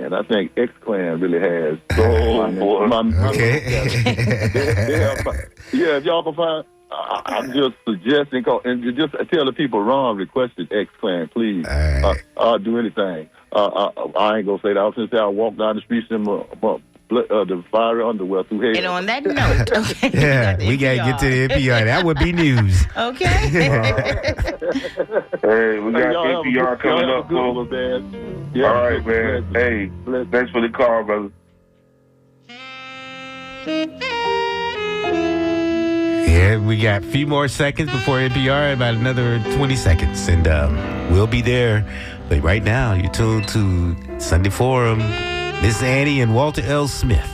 X-Clan. I think X-Clan really has Okay. if y'all can find, I'm just suggesting, and just tell the people Ron requested X-Clan, please. I'll do anything. I ain't gonna say that. I was gonna say I walk down the street in the fire underwear through hell. And on that note, okay, Yeah, we got to get to the NPR. That would be news. Okay. Hey, we got NPR coming up, folks. Yeah, all right, man. Hey, thanks for the call, brother. Yeah, we got a few more seconds before NPR, about another 20 seconds, and we'll be there. But right now, you're tuned to Sunday Forum. Miss Annie and Walter L. Smith.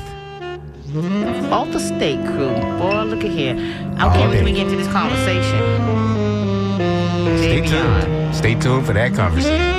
Off the State Crew. Boy, look at here. I can't wait to get into this conversation. Stay tuned. Stay tuned for that conversation.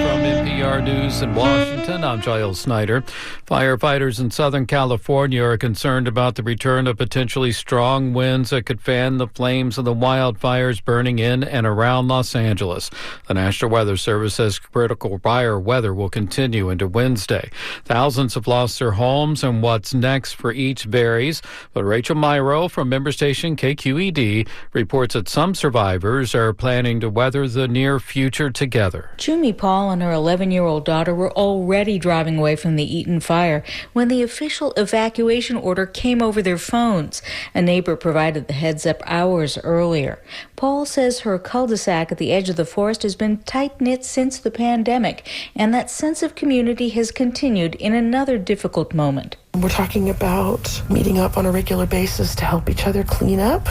From NPR News in Washington, I'm Giles Snyder. Firefighters in Southern California are concerned about the return of potentially strong winds that could fan the flames of the wildfires burning in and around Los Angeles. The National Weather Service says critical fire weather will continue into Wednesday. Thousands have lost their homes, and what's next for each varies. But Rachel Myrow from member station KQED reports that some survivors are planning to weather the near future together. Jumi Paul and her 11-year-old daughter were already driving away from the Eaton fire when the official evacuation order came over their phones. A neighbor provided the heads up hours earlier. Paul says her cul-de-sac at the edge of the forest has been tight-knit since the pandemic, and that sense of community has continued in another difficult moment. We're talking about meeting up on a regular basis to help each other clean up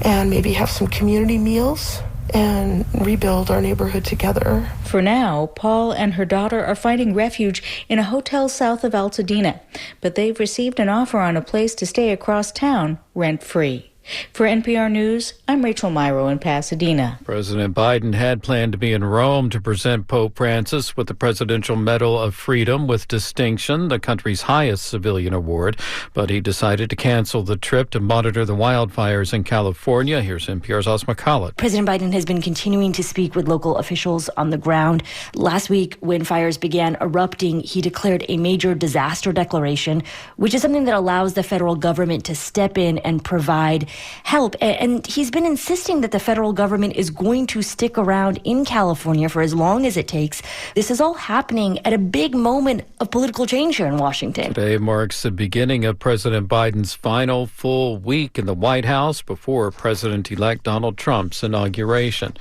and maybe have some community meals and rebuild our neighborhood together. For now, Paul and her daughter are finding refuge in a hotel south of Altadena, but they've received an offer on a place to stay across town, rent-free. For NPR News, I'm Rachel Myrow in Pasadena. President Biden had planned to be in Rome to present Pope Francis with the Presidential Medal of Freedom with distinction, the country's highest civilian award, but he decided to cancel the trip to monitor the wildfires in California. Here's NPR's Asma Khalid. President Biden has been continuing to speak with local officials on the ground. Last week, when fires began erupting, he declared a major disaster declaration, which is something that allows the federal government to step in and provide help. And he's been insisting that the federal government is going to stick around in California for as long as it takes. This is all happening at a big moment of political change here in Washington. Today marks the beginning of President Biden's final full week in the White House before President-elect Donald Trump's inauguration.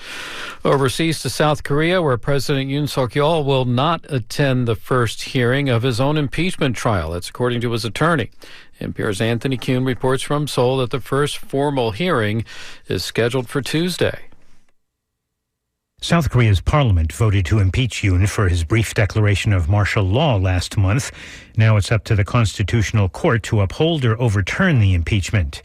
Overseas to South Korea, where President Yoon Suk-yeol will not attend the first hearing of his own impeachment trial. That's according to his attorney. NPR's Anthony Kuhn reports from Seoul that the first formal hearing is scheduled for Tuesday. South Korea's parliament voted to impeach Yoon for his brief declaration of martial law last month. Now it's up to the Constitutional Court to uphold or overturn the impeachment.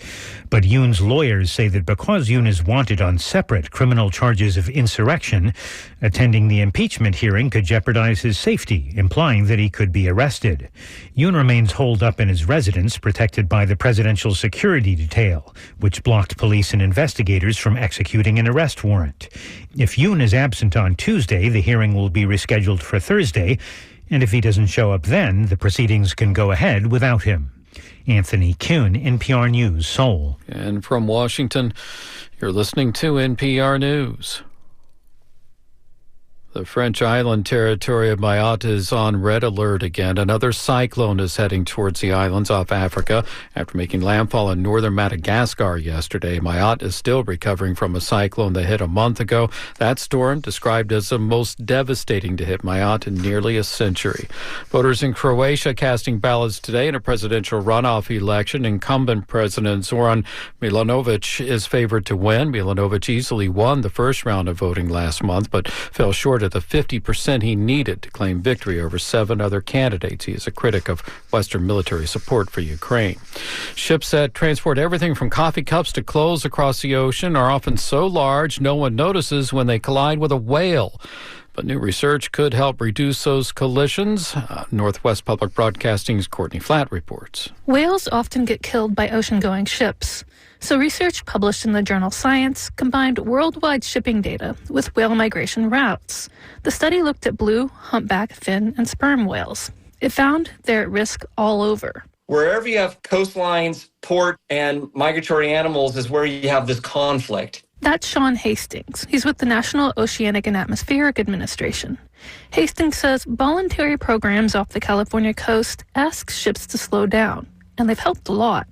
But Yoon's lawyers say that because Yoon is wanted on separate criminal charges of insurrection, attending the impeachment hearing could jeopardize his safety, implying that he could be arrested. Yoon remains holed up in his residence, protected by the presidential security detail, which blocked police and investigators from executing an arrest warrant. If Yoon is absent on Tuesday, the hearing will be rescheduled for Thursday, and if he doesn't show up then, the proceedings can go ahead without him. Anthony Kuhn, NPR News, Seoul. And from Washington, you're listening to NPR News. The French island territory of Mayotte is on red alert again. Another cyclone is heading towards the islands off Africa after making landfall in northern Madagascar yesterday. Mayotte is still recovering from a cyclone that hit a month ago. That storm, described as the most devastating to hit Mayotte in nearly a century. Voters in Croatia casting ballots today in a presidential runoff election. Incumbent President Zoran Milanovic is favored to win. Milanovic easily won the first round of voting last month, but fell short of the 50% he needed to claim victory over 7 other candidates. He is a critic of Western military support for Ukraine. Ships that transport everything from coffee cups to clothes across the ocean are often so large no one notices when they collide with a whale. But new research could help reduce those collisions. Northwest Public Broadcasting's Courtney Flatt reports. Whales often get killed by ocean-going ships. So research published in the journal Science combined worldwide shipping data with whale migration routes. The study looked at blue, humpback, fin, and sperm whales. It found they're at risk all over. Wherever you have coastlines, port, and migratory animals is where you have this conflict. That's Sean Hastings. He's with the National Oceanic and Atmospheric Administration. Hastings says voluntary programs off the California coast ask ships to slow down, and they've helped a lot.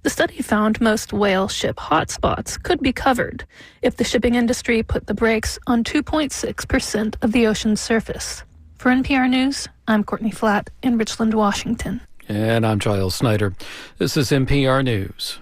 The study found most whale ship hotspots could be covered if the shipping industry put the brakes on 2.6% of the ocean's surface. For NPR News, I'm Courtney Flatt in Richland, Washington. And I'm Giles Snyder. This is NPR News.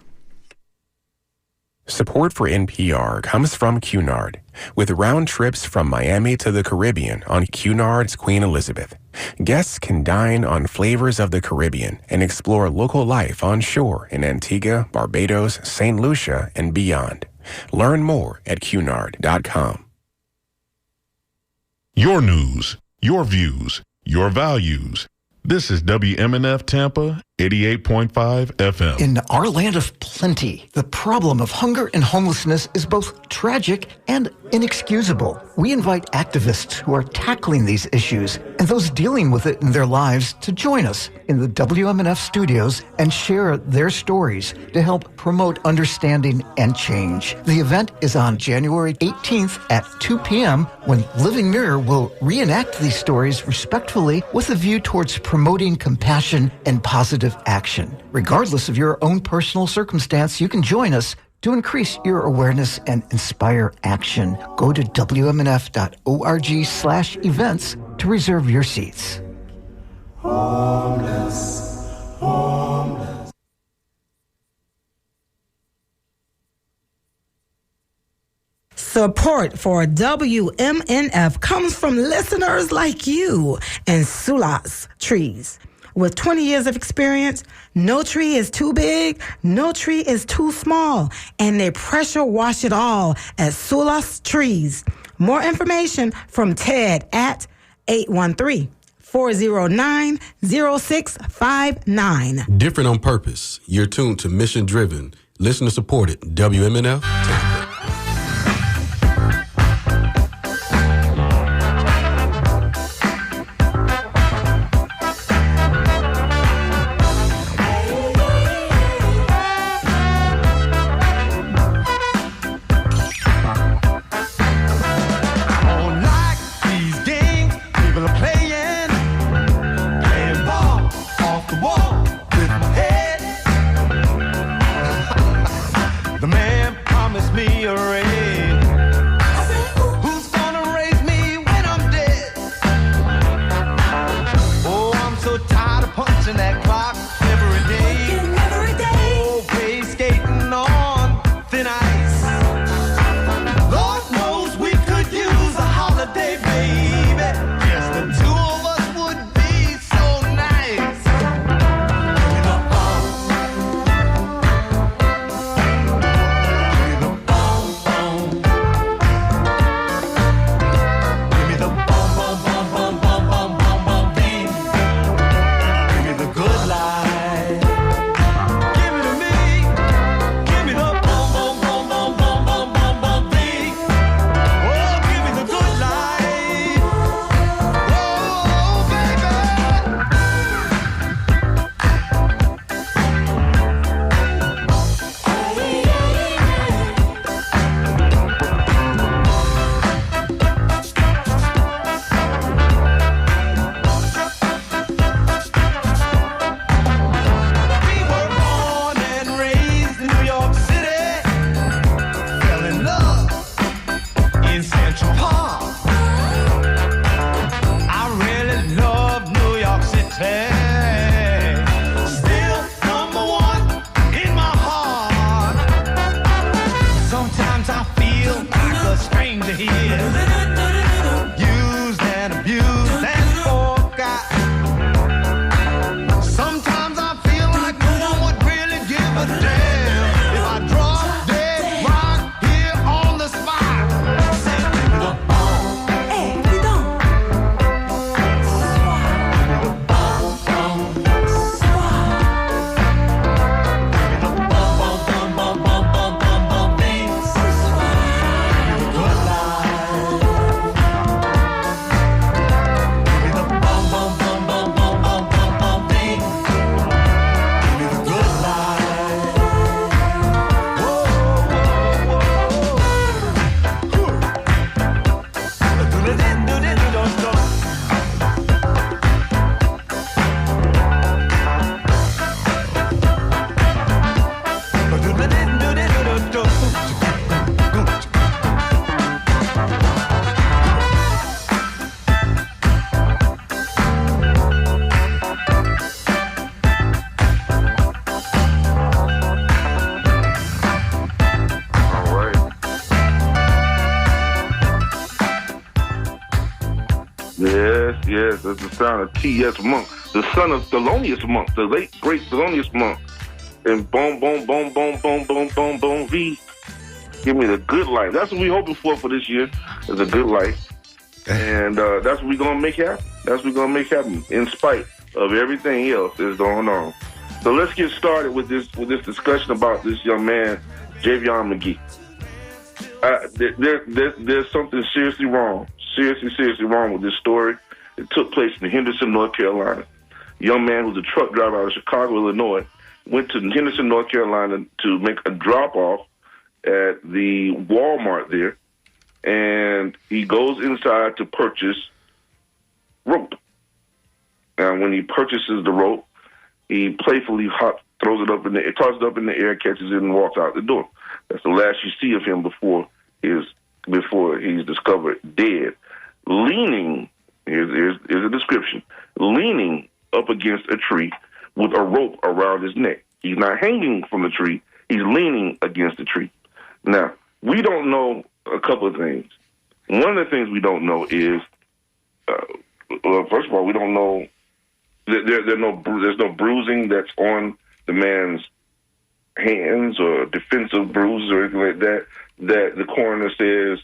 Support for NPR comes from Cunard, with round trips from Miami to the Caribbean on Cunard's Queen Elizabeth. Guests can dine on flavors of the Caribbean and explore local life on shore in Antigua, Barbados, St. Lucia, and beyond. Learn more at cunard.com. Your news, your views, your values. This is WMNF Tampa 88.5 FM. In our land of plenty, the problem of hunger and homelessness is both tragic and inexcusable. We invite activists who are tackling these issues and those dealing with it in their lives to join us in the WMNF studios and share their stories to help promote understanding and change. The event is on January 18th at 2 p.m. when Living Mirror will reenact these stories respectfully with a view towards promoting compassion and positive action. Regardless of your own personal circumstance, you can join us to increase your awareness and inspire action. Go to WMNF.org/events to reserve your seats. Homeless, homeless. Support for WMNF comes from listeners like you and Sulas Trees. With 20 years of experience, no tree is too big, no tree is too small, and they pressure wash it all at Sulas Trees. More information from Ted at 813-409-0659. Different on purpose. You're tuned to Mission Driven, listener supported WMNF Tampa. Yes. That's the sound of T.S. Monk, the son of Thelonious Monk, the late, great Thelonious Monk. And boom, boom, boom, boom, boom, boom, boom, boom, V. Give me the good life. That's what we're hoping for this year, is a good life. And that's what we're going to make happen. That's what we're going to make happen, in spite of everything else that's going on. So let's get started with this discussion about this young man, Javion McGee. There's something seriously wrong with this story. It took place in Henderson, North Carolina. A young man who's a truck driver out of Chicago, Illinois, went to Henderson, North Carolina to make a drop-off at the Walmart there, and he goes inside to purchase rope. Now, when he purchases the rope, he playfully throws it up in the air, tosses it up in the air, catches it, and walks out the door. That's the last you see of him before he's discovered dead, leaning. Here's a description: leaning up against a tree with a rope around his neck. He's not hanging from the tree; he's leaning against the tree. Now, we don't know a couple of things. One of the things we don't know is, first of all, we don't know that there's no bruising that's on the man's hands or defensive bruises or anything like that the coroner says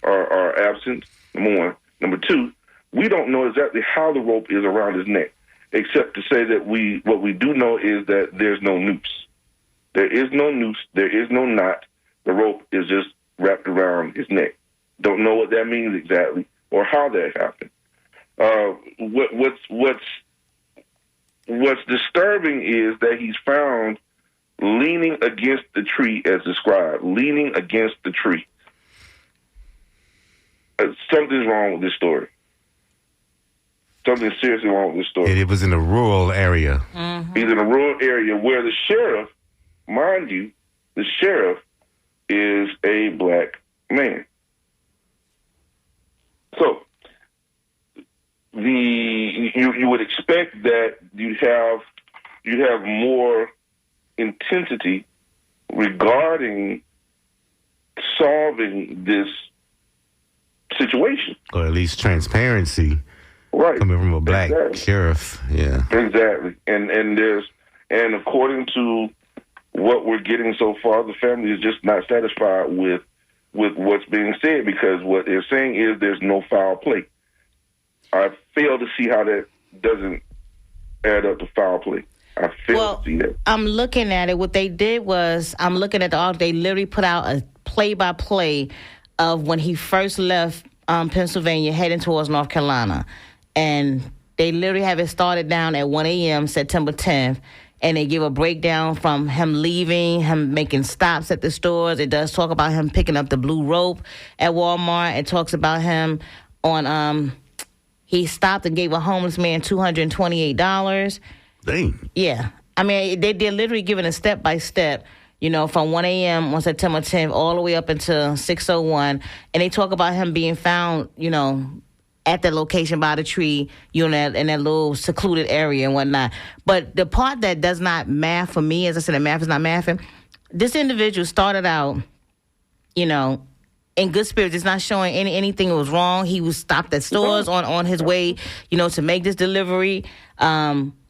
are absent, number one. Number two, we don't know exactly how the rope is around his neck, except to say that what we do know is that there's no noose. There is no noose. There is no knot. The rope is just wrapped around his neck. Don't know what that means exactly or how that happened. What's disturbing is that he's found leaning against the tree as described, leaning against the tree. Something's wrong with this story. Something seriously wrong with this story. And it was in a rural area. Mm-hmm. He's in a rural area where the sheriff, mind you, the sheriff is a black man. So you would expect that you'd have more intensity regarding solving this situation, or at least transparency, right? Coming from a black sheriff, yeah, exactly. And according to what we're getting so far, the family is just not satisfied with what's being said, because what they're saying is there's no foul play. I fail to see how that doesn't add up to foul play. I fail to see that. I'm looking at it. What they did was, I'm looking at the article. They literally put out a play-by-play of when he first left Pennsylvania heading towards North Carolina. And they literally have it started down at 1 a.m. September 10th. And they give a breakdown from him leaving, him making stops at the stores. It does talk about him picking up the blue rope at Walmart. It talks about him on, he stopped and gave a homeless man $228. Dang. Yeah. I mean, they're literally giving a step-by-step, from 1 a.m. on September 10th all the way up until 6:01. And they talk about him being found, at that location by the tree, in that little secluded area and whatnot. But the part that does not math for me, as I said, the math is not mathing, this individual started out, in good spirits. It's not showing anything that was wrong. He was stopped at stores on his way, to make this delivery.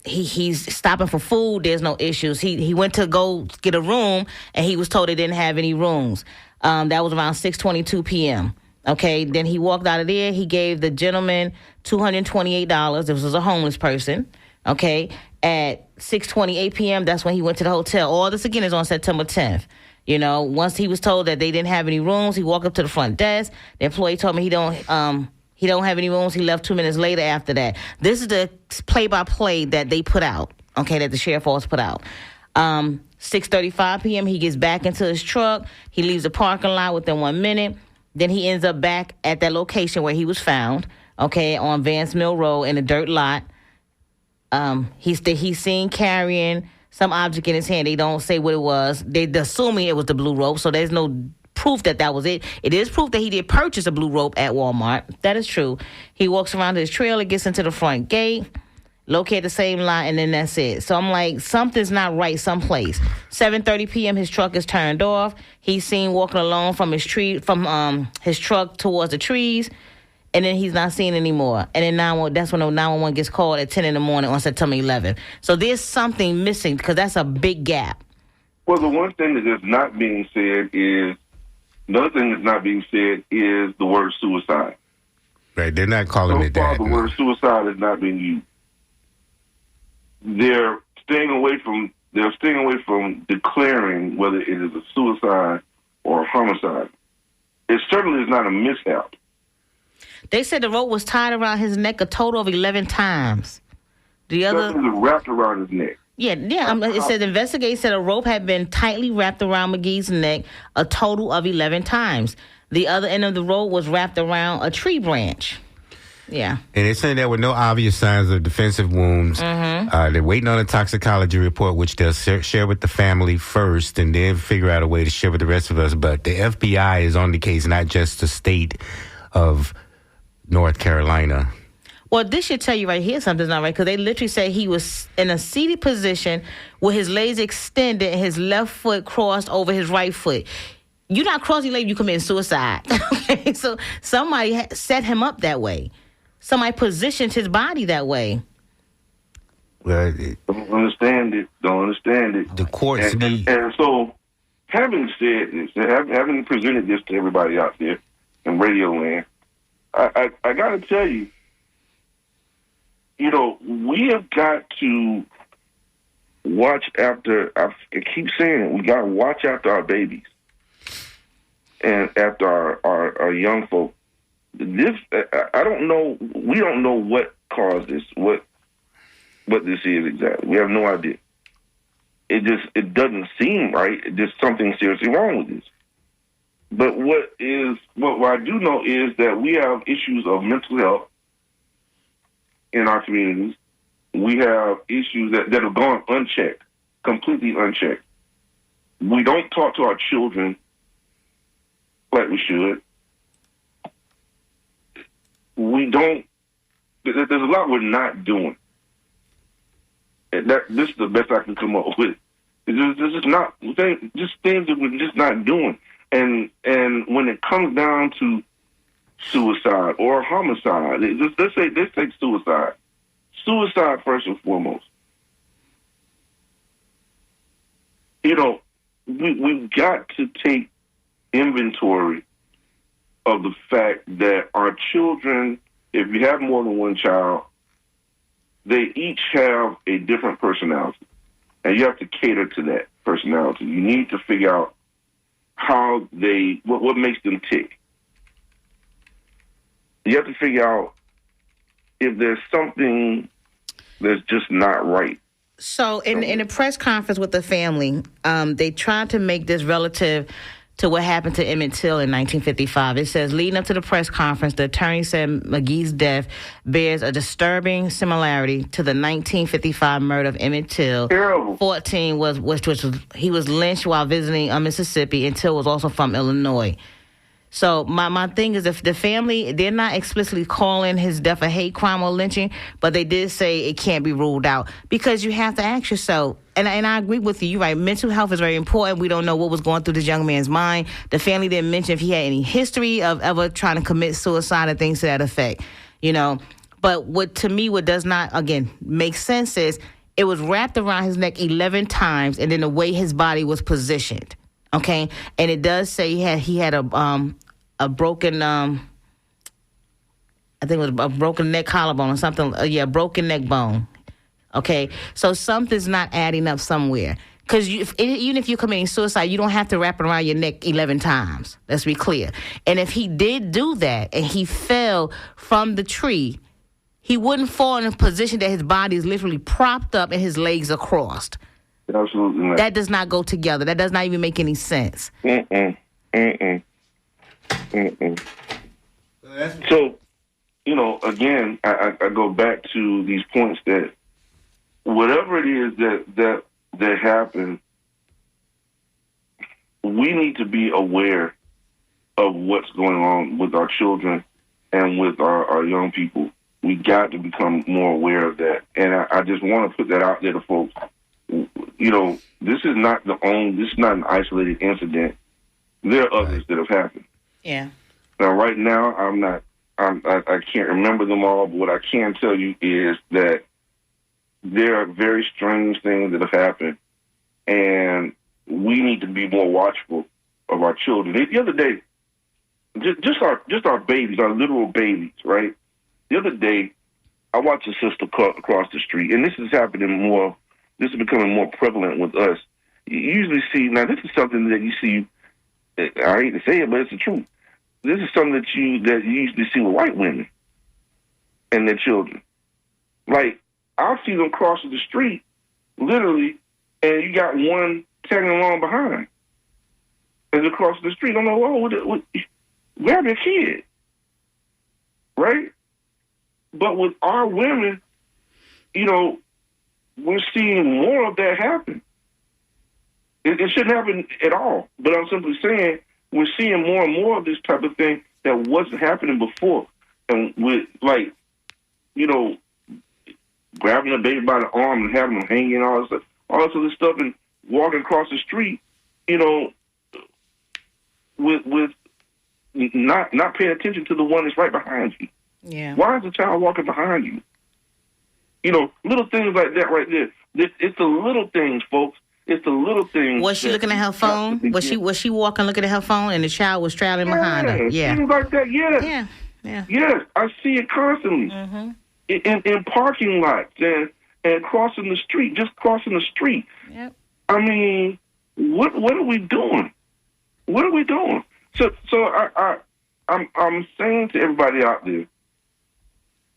He's stopping for food. There's no issues. He went to go get a room, and he was told they didn't have any rooms. That was around 6:22 p.m. Okay, then he walked out of there. He gave the gentleman $228. This was a homeless person. Okay, at 6:28 p.m., that's when he went to the hotel. All this, again, is on September 10th. Once he was told that they didn't have any rooms, he walked up to the front desk. The employee told me he don't have any rooms. He left 2 minutes later after that. This is the play-by-play that they put out, okay, that the sheriff force put out. 6:35 p.m., he gets back into his truck. He leaves the parking lot within 1 minute. Then he ends up back at that location where he was found, okay, on Vance Mill Road in a dirt lot. He's seen carrying some object in his hand. They don't say what it was. They're assuming it was the blue rope, so there's no proof that was it. It is proof that he did purchase a blue rope at Walmart. That is true. He walks around his trailer, gets into the front gate, locate the same lot, and then that's it. So I'm like, something's not right someplace. 7:30 p.m., his truck is turned off. He's seen walking alone from his truck towards the trees. and then he's not seen anymore. And then that's when the 911 gets called at 10 in the morning on September 11th. So there's something missing because that's a big gap. Well, the one thing that is not being said is, another thing that's not being said is the word suicide. Right, they're not calling it that. The word suicide is not being used. They're staying away from declaring whether it is a suicide or a homicide. It certainly is not a mishap. They said the rope was tied around his neck a total of 11 times. The other wrapped around his neck. Yeah. It said investigators said a rope had been tightly wrapped around McGee's neck a total of 11 times. The other end of the rope was wrapped around a tree branch. Yeah. And they're saying there were no obvious signs of defensive wounds. Mm-hmm. They're waiting on a toxicology report, which they'll share with the family first and then figure out a way to share with the rest of us. But the FBI is on the case, not just the state of North Carolina. Well, this should tell you right here something's not right, because they literally say he was in a seated position with his legs extended and his left foot crossed over his right foot. You're not crossing your leg, you committing suicide. Okay, so somebody set him up that way. Somebody positioned his body that way. Well, Don't understand it. The courts need... And so, having said this, having presented this to everybody out there in radio land, I got to tell you, we have got to watch after, I keep saying it, we got to watch after our babies and after our young folk. This, I don't know, we don't know what caused this, what this is exactly. We have no idea. It doesn't seem right. There's something seriously wrong with this. But what I do know is that we have issues of mental health in our communities. We have issues that have gone unchecked, completely unchecked. We don't talk to our children like we should. We don't. There's a lot we're not doing. And this is the best I can come up with. This is not just things that we're just not doing. And when it comes down to suicide or homicide, let's take suicide. Suicide first and foremost. We've got to take inventory of the fact that our children, if you have more than one child, they each have a different personality. And you have to cater to that personality. You need to figure out how what makes them tick. You have to figure out if there's something that's just not right. So in a press conference with the family, they tried to make this relative to what happened to Emmett Till in 1955. It says, leading up to the press conference, the attorney said McGee's death bears a disturbing similarity to the 1955 murder of Emmett Till. Terrible. 14 he was lynched while visiting Mississippi, and Till was also from Illinois. So my thing is, if the family, they're not explicitly calling his death a hate crime or lynching, but they did say it can't be ruled out, because you have to ask yourself, and I agree with you, you're right, mental health is very important. We don't know what was going through this young man's mind. The family didn't mention if he had any history of ever trying to commit suicide and things to that effect, But what does not, again, make sense is it was wrapped around his neck 11 times, and then the way his body was positioned. Okay, and it does say he had a broken I think it was a broken neck collarbone or something. Broken neck bone. Okay, so something's not adding up somewhere. Because even if you're committing suicide, you don't have to wrap it around your neck 11 times. Let's be clear. And if he did do that and he fell from the tree, he wouldn't fall in a position that his body is literally propped up and his legs are crossed. Absolutely not. That does not go together. That does not even make any sense. So, again, I go back to these points that whatever it is that happened, we need to be aware of what's going on with our children and with our young people. We got to become more aware of that. And I just want to put that out there to folks. This is not an isolated incident. There are others that have happened. Yeah. Now, right now, I'm not I can't remember them all, but what I can tell you is that there are very strange things that have happened, and we need to be more watchful of our children. The other day, just our babies, our literal babies, right? The other day, I watched a sister across the street, and this is happening more. This is becoming more prevalent with us. You usually see, now this is something that you see, I hate to say it, but it's the truth. This is something that you usually see with white women and their children. Like, I'll see them crossing the street, literally, and you got one tagging along behind. As they cross the street, I'm like, what, grab your kid, right? But with our women, we're seeing more of that happen. It shouldn't happen at all. But I'm simply saying we're seeing more and more of this type of thing that wasn't happening before. And with, grabbing a baby by the arm and having them hanging, all this other stuff, and walking across the street, with not paying attention to the one that's right behind you. Yeah. Why is the child walking behind you? Little things like that right there. It's the little things, folks. It's the little things. Was she looking at her phone? Was she walking looking at her phone and the child was straddling behind her? Yeah. Things like that, yes. Yeah. Yes, I see it constantly. Mm-hmm. In parking lots and crossing the street, just crossing the street. Yep. I mean, what are we doing? What are we doing? So I'm saying to everybody out there,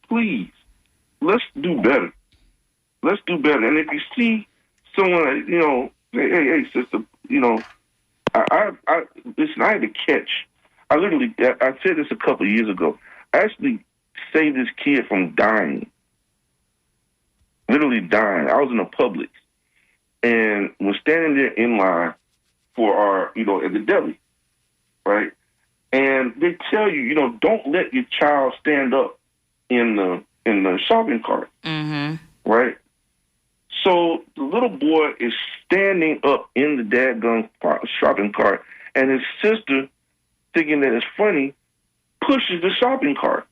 please, let's do better. Let's do better. And if you see someone, hey, sister, listen, I had to catch. I said this a couple of years ago. I actually saved this kid from dying. Literally dying. I was in a Publix and was standing there in line for our, at the deli, right? And they tell you, don't let your child stand up in the shopping cart, right? So the little boy is standing up in the dadgum shopping cart, and his sister, thinking that it's funny, pushes the shopping cart.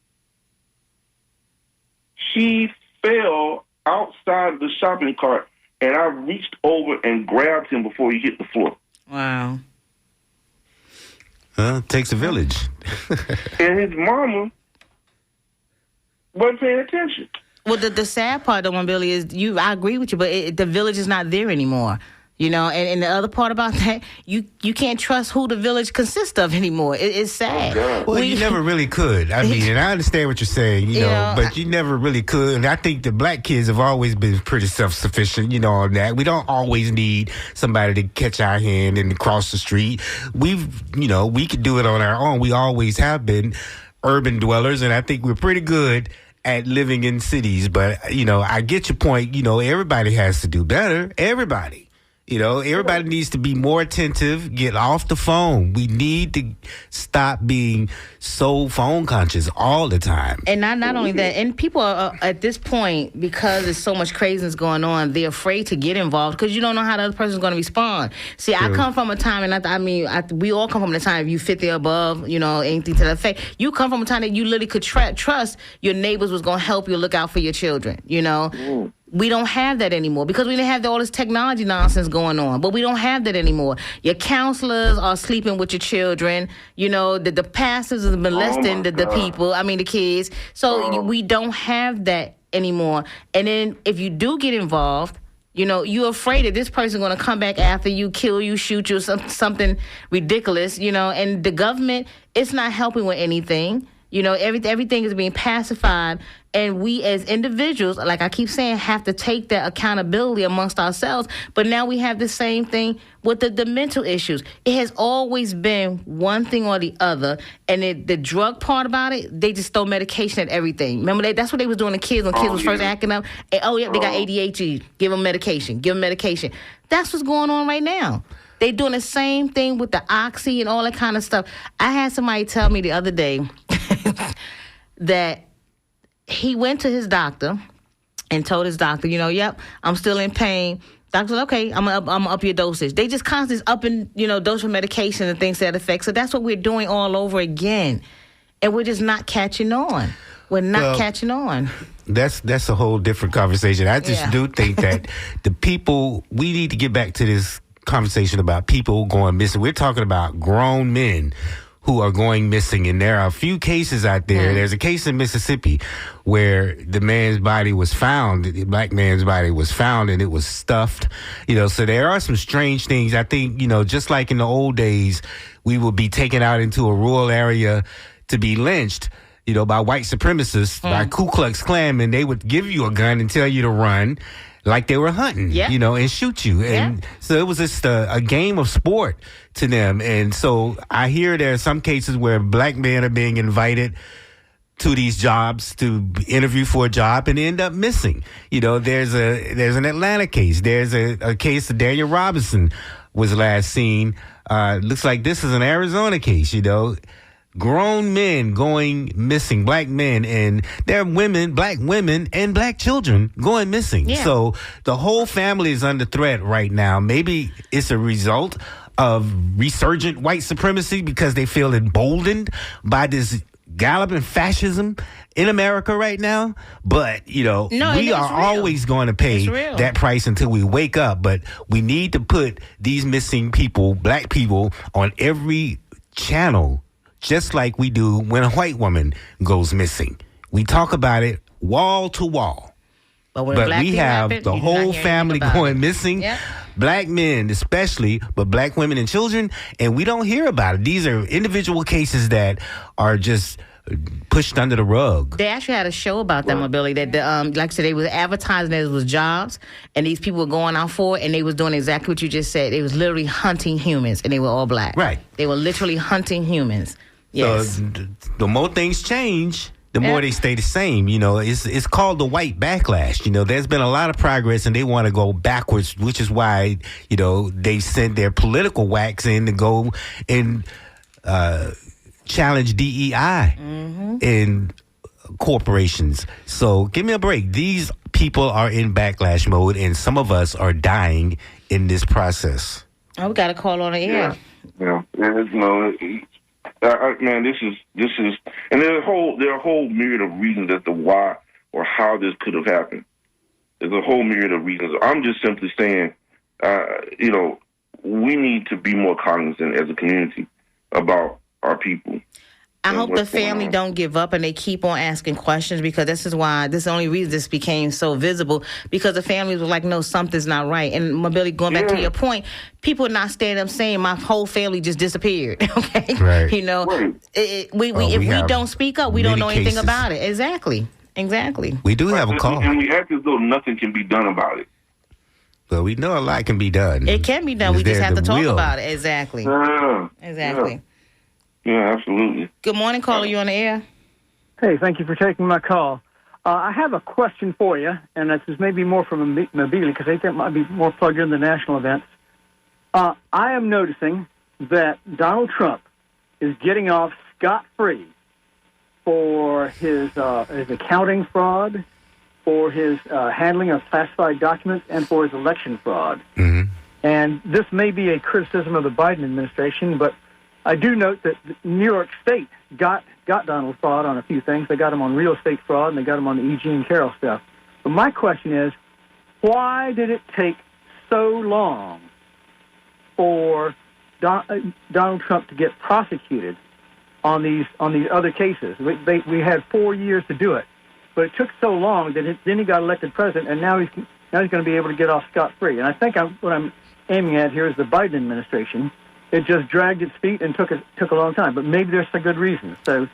He fell outside the shopping cart, and I reached over and grabbed him before he hit the floor. Wow. It takes a village. And his mama wasn't paying attention. Well, the sad part, though, Billy, is I agree with you, but the village is not there anymore. And the other part about that, you can't trust who the village consists of anymore. It's sad. Well, you never really could. I mean, and I understand what you're saying, but you never really could. And I think the black kids have always been pretty self-sufficient, on that. We don't always need somebody to catch our hand and cross the street. We can do it on our own. We always have been urban dwellers, and I think we're pretty good at living in cities. But, I get your point. Everybody has to do better. Everybody. Everybody needs to be more attentive, get off the phone. We need to stop being so phone conscious all the time. And not only that, and people are at this point, because there's so much craziness going on, they're afraid to get involved because you don't know how the other person's going to respond. See, true. I come from a time, and we all come from a time, if you 50 or above, anything to that effect, you come from a time that you literally could trust your neighbors was going to help you look out for your children, We don't have that anymore because we didn't have all this technology nonsense going on. But we don't have that anymore. Your counselors are sleeping with your children. The pastors are molesting the people, the kids. So we don't have that anymore. And then if you do get involved, you're afraid that this person's going to come back after you, kill you, shoot you, something ridiculous, and the government, it's not helping with anything. Everything is being pacified, and we as individuals, like I keep saying, have to take that accountability amongst ourselves. But now we have the same thing with the mental issues. It has always been one thing or the other, and the drug part about it, they just throw medication at everything. Remember, that's what they was doing to kids when kids was first acting up. And, they got ADHD. Give them medication. That's what's going on right now. They doing the same thing with the Oxy and all that kind of stuff. I had somebody tell me the other day that he went to his doctor and told his doctor, yep, I'm still in pain. Doctor said, okay, I'm gonna up your dosage. They just constantly upping, dose of medication and things to that effect. So that's what we're doing all over again. and we're just not catching on. We're not catching on. That's a whole different conversation. I just do think that the people, we need to get back to this conversation about people going missing. We're talking about grown men who are going missing, and there are a few cases out there. There's a case in Mississippi where the man's body was found, the black man's body was found, and it was stuffed. So there are some strange things. I think, just like in the old days, we would be taken out into a rural area to be lynched, by white supremacists, by Ku Klux Klan, and they would give you a gun and tell you to run like they were hunting, and shoot you. And so it was just a game of sport to them. And so I hear there are some cases where black men are being invited to these jobs to interview for a job and end up missing. There's an Atlanta case. There's a case of Daniel Robinson was last seen. Looks like this is an Arizona case, grown men going missing, black men, and there are women, black women, and black children going missing. Yeah. So the whole family is under threat right now. Maybe it's a result of resurgent white supremacy because they feel emboldened by this galloping fascism in America right now. But, we are always going to pay that price until we wake up. But we need to put these missing people, black people, on every channel, just like we do when a white woman goes missing. We talk about it wall to wall. But we have the whole family going missing. Yep. Black men especially, but black women and children, and we don't hear about it. These are individual cases that are just pushed under the rug. They actually had a show about them, Billy, that like I said, they was advertising that it was jobs, and these people were going out for it, and they was doing exactly what you just said. They was literally hunting humans, and they were all black. Right. They were literally hunting humans. Yes. So the more things change, the more they stay the same. It's called the white backlash. There's been a lot of progress, and they want to go backwards, which is why, they sent their political whacks in to go and challenge DEI in corporations. So give me a break. These people are in backlash mode, and some of us are dying in this process. Oh, we got a call on the air. Man, this is, and there are a whole myriad of reasons as to why or how this could have happened. There's a whole myriad of reasons. I'm just simply saying, we need to be more cognizant as a community about our people. I hope the family don't give up and they keep on asking questions, because this is the only reason this became so visible, because the families were like, no, something's not right. And Mobility, going back to your point, people are not standing up saying my whole family just disappeared. Okay. Right. If we don't speak up, we don't know anything about it. Exactly. We do have a call. And we act as though nothing can be done about it. But we know a lot can be done. It can be done. We just have to talk about it. Exactly. Exactly. Yeah, absolutely. Good morning, caller. You on the air? Hey, thank you for taking my call. I have a question for you, and this is maybe more from Mabili, because I think that might be more plugged in the national events. I am noticing that Donald Trump is getting off scot-free for his accounting fraud, for his handling of classified documents, and for his election fraud. Mm-hmm. And this may be a criticism of the Biden administration, but I do note that New York State got Donald fraud on a few things. They got him on real estate fraud, and they got him on the E. Jean Carroll stuff. But my question is, why did it take so long for Donald Trump to get prosecuted on these other cases? We had 4 years to do it, but it took so long that then he got elected president, and now he's going to be able to get off scot-free. And I think what I'm aiming at here is the Biden administration. It just dragged its feet and took a long time, but maybe there's some good reasons. So,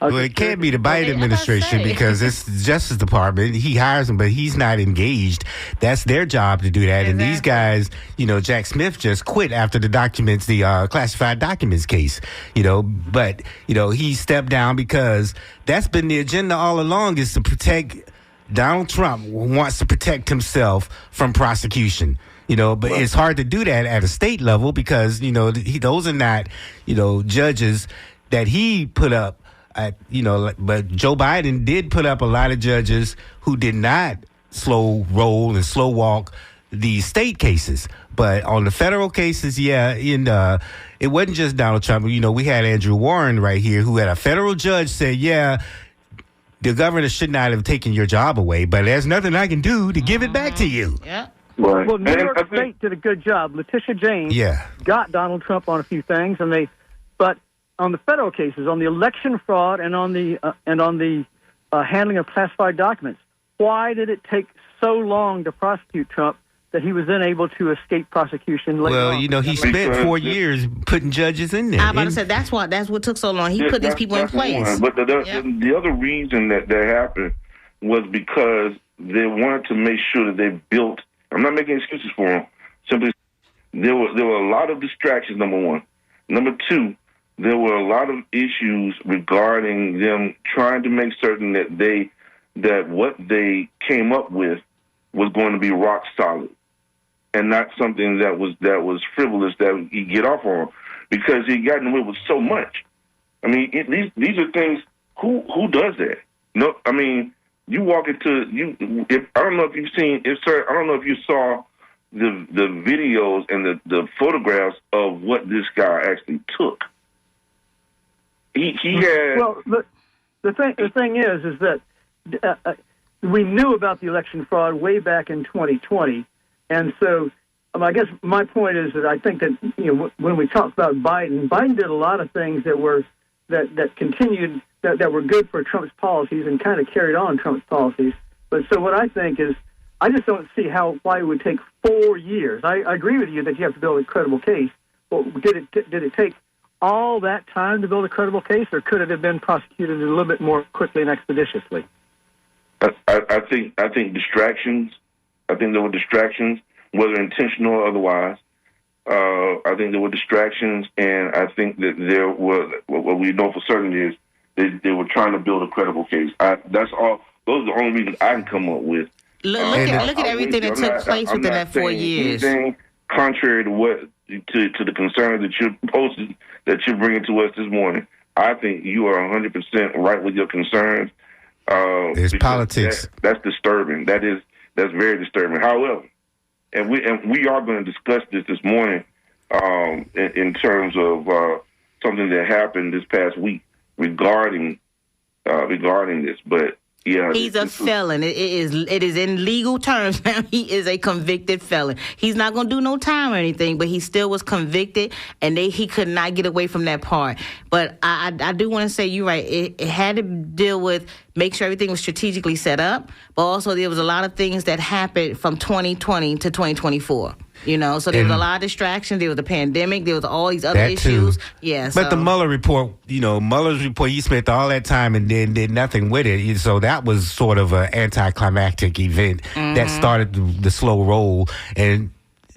it can't be the Biden administration, because it's the Justice Department. He hires them, but he's not engaged. That's their job to do that. Exactly. And these guys, Jack Smith just quit after the classified documents case. But he stepped down because that's been the agenda all along, is to protect. Donald Trump wants to protect himself from prosecution. But it's hard to do that at a state level, because, those are not, judges that he put up but Joe Biden did put up a lot of judges who did not slow roll and slow walk the state cases. But on the federal cases, it wasn't just Donald Trump. You know, we had Andrew Warren right here, who had a federal judge say, the governor should not have taken your job away, but there's nothing I can do to give it back to you. Yeah. Right. Well, New York State did a good job. Letitia James got Donald Trump on a few things, but on the federal cases, on the election fraud and on the handling of classified documents, why did it take so long to prosecute Trump that he was then able to escape prosecution later on? You know, he spent 4 years putting judges in there. I'm about to say that's what took so long. He put these people in place. But the other reason that happened was because they wanted to make sure that they built. I'm not making excuses for them. Simply, there were a lot of distractions. Number one. Number two, there were a lot of issues regarding them trying to make certain that what they came up with was going to be rock solid, and not something that was frivolous that he get off on, because he got away with so much. I mean, these are things. Who does that? No, I mean, you walk into I don't know if you've seen. I don't know if you saw the videos and the photographs of what this guy actually took. He had. Well, the thing is that we knew about the election fraud way back in 2020, and so I guess my point is that I think that when we talk about Biden did a lot of things that continued that were good for Trump's policies and kind of carried on Trump's policies. But so what I think is, I just don't see why it would take 4 years. I agree with you that you have to build a credible case. But did it take all that time to build a credible case, or could it have been prosecuted a little bit more quickly and expeditiously? I think distractions. I think there were distractions, whether intentional or otherwise. I think there were distractions, and I think that there were. What we know for certain is they were trying to build a credible case. That's all. Those are the only reasons I can come up with. Look at everything that took place within that 4 years. Anything contrary to what to the concerns that you're posted, that you're bringing to us this morning. I think you are 100% right with your concerns. There's politics. That's disturbing. That's very disturbing. However, and we are going to discuss this morning in terms of something that happened this past week regarding this. But yeah, he's a felon. It is in legal terms now. He is a convicted felon. He's not going to do no time or anything, but he still was convicted, and he could not get away from that part. But I do want to say you're right. It had to deal with make sure everything was strategically set up, but also there was a lot of things that happened from 2020 to 2024. So there was a lot of distractions. There was the pandemic. There was all these other issues. Yeah. But the Mueller report, Mueller's report, he spent all that time and then did nothing with it. So that was sort of an anticlimactic event that started the slow roll. And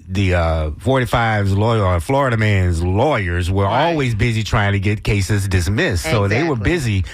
the 45's lawyer, Florida man's lawyers were always busy trying to get cases dismissed. So they were busy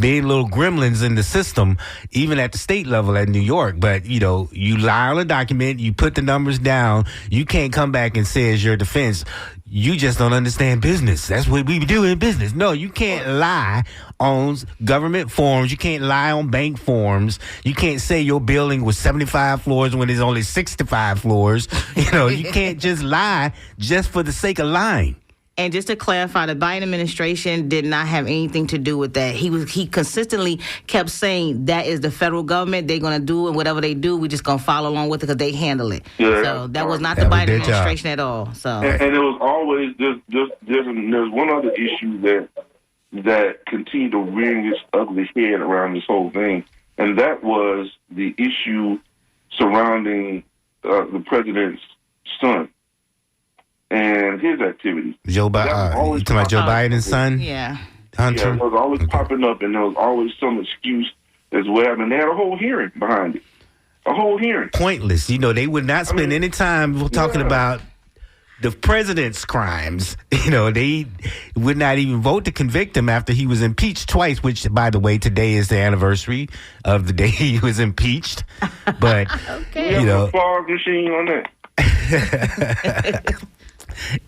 being little gremlins in the system, even at the state level at New York. But, you lie on a document, you put the numbers down, you can't come back and say as your defense, you just don't understand business. That's what we do in business. No, you can't lie on government forms. You can't lie on bank forms. You can't say your building was 75 floors when there's only 65 floors. You can't just lie just for the sake of lying. And just to clarify, the Biden administration did not have anything to do with that. He consistently kept saying that is the federal government. They're going to do it. Whatever they do, we're just going to follo along with it because they handle it. Yeah, so that was not the Biden administration at all. So and there was always there's one other issue that continued to rear its ugly head around this whole thing, and that was the issue surrounding the president's son and his activities. You talking about Joe Biden's son? Yeah. Hunter? Yeah, it was always popping up, and there was always some excuse as well. And they had a whole hearing behind it. A whole hearing. Pointless. They would not spend any time talking about the president's crimes. They would not even vote to convict him after he was impeached twice, which, by the way, today is the anniversary of the day he was impeached. But, a fog machine on that.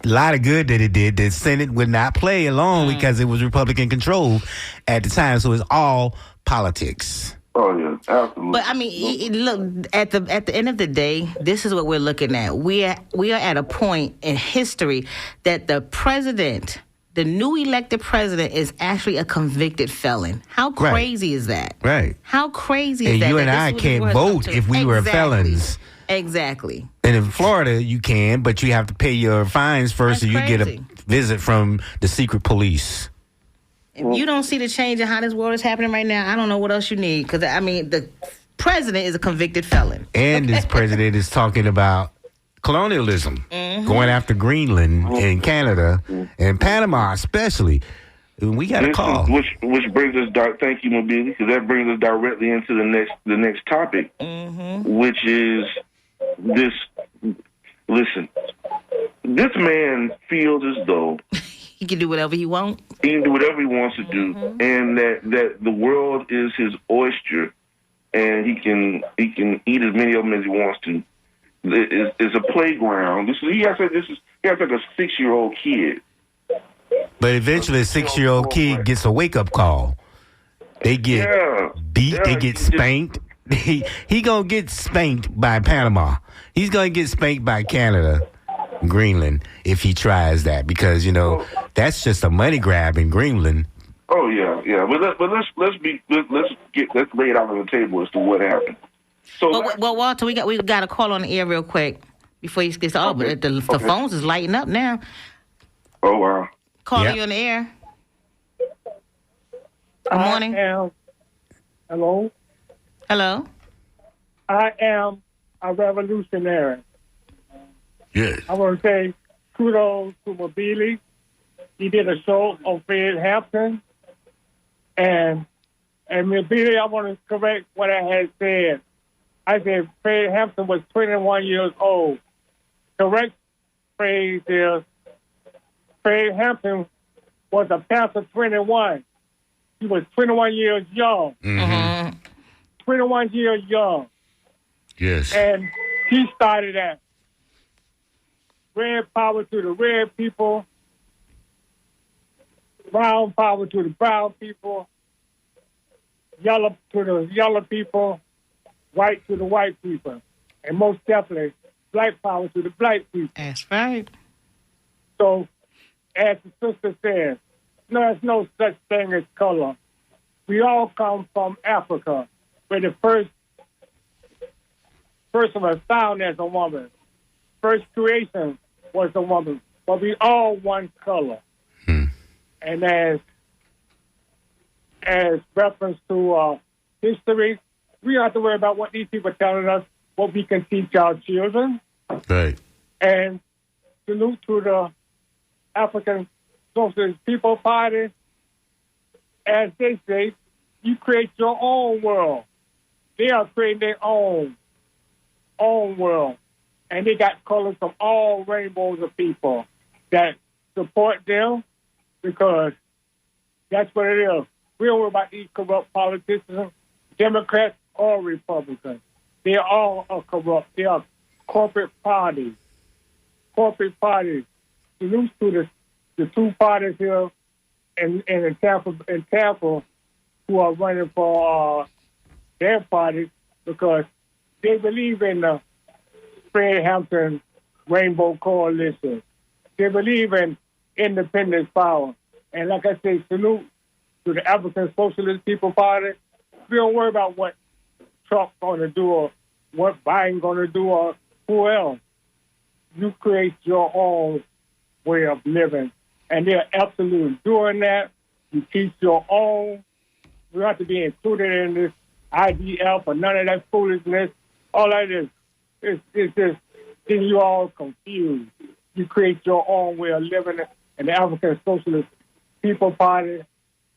A lot of good that it did. The Senate would not play along because it was Republican controlled at the time. So it's all politics. Oh yeah, absolutely. But I mean, look at the end of the day, this is what we're looking at. We are at a point in history that the president, the new elected president, is actually a convicted felon. How crazy is that? Right. How crazy is And that? you and that I this is what can't we're vote up to? if we were felons. Exactly. And in Florida, you can, but you have to pay your fines first, That's or you get a crazy. visit from the secret police. If you don't see the change in how this world is happening right now, I don't know what else you need. Because, I mean, the president is a convicted felon. And this president is talking about colonialism, going after Greenland and Canada and Panama especially. We got a call. Which brings us, thank you, Mobili, because that brings us directly into the next topic, which is this. Listen, this man feels as though he can do whatever he wants. He can do whatever he wants to do, and that the world is his oyster, and he can eat as many of them as he wants to. It's a playground. He has like a 6-year-old kid. But eventually, a 6-year-old kid gets a wake-up call. They get beat. They get spanked. He gonna get spanked by Panama. He's gonna get spanked by Canada, Greenland, if he tries that, because that's just a money grab in Greenland. Oh yeah. But let's lay it out on the table as to what happened. So, well, Walter, we got a call on the air real quick before you get started. But the phones is lighting up now. Oh wow. Calling you on the air. Good morning. Hello. Hello. I am a revolutionary. Yes. I want to say kudos to Mobili. He did a show on Fred Hampton. And Mobili, I want to correct what I had said. I said Fred Hampton was 21 years old. Correct phrase is Fred Hampton was a Panther 21. He was 21 years young. 21 years young. Yes. And he started at red power to the red people, brown power to the brown people, yellow to the yellow people, white to the white people, and most definitely black power to the black people. That's right. So, as the sister says, there's no such thing as color. We all come from Africa, where the first person was found as a woman. First creation was a woman, but we all one color. And as reference to history, we don't have to worry about what these people are telling us, what we can teach our children. Right. And salute to the African Socialist People Party. As they say, you create your own world. They are creating their own world. And they got colors from all rainbows of people that support them, because that's what it is. We don't worry about these corrupt politicians, Democrats or Republicans. They all are corrupt. They are corporate parties. Corporate parties. Salute to the two parties here in Tampa who are running for their party, because they believe in the Fred Hampton Rainbow Coalition. They believe in independence power. And like I say, salute to the African Socialist People Party. We don't worry about what Trump's going to do or what Biden's going to do or who else. You create your own way of living. And they're absolutely doing that. You teach your own. You don't have to be included in this IDF or none of that foolishness. All that is just getting you all confused. You create your own way of living, and the African Socialist People Party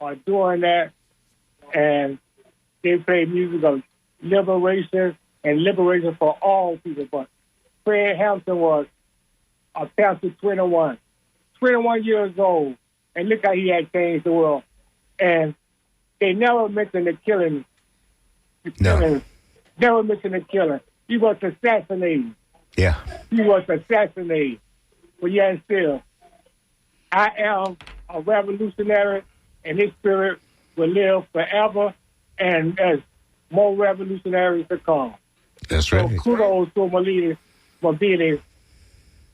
are doing that, and they play music of liberation and liberation for all people. But Fred Hampton was a Panther 21 years old, and look how he had changed the world. And they never mentioned the killing. Never mentioned the killing. He was assassinated. Yeah. He was assassinated. But yet still, I am a revolutionary, and his spirit will live forever. And as more revolutionaries to come. That's right. So kudos to Mabili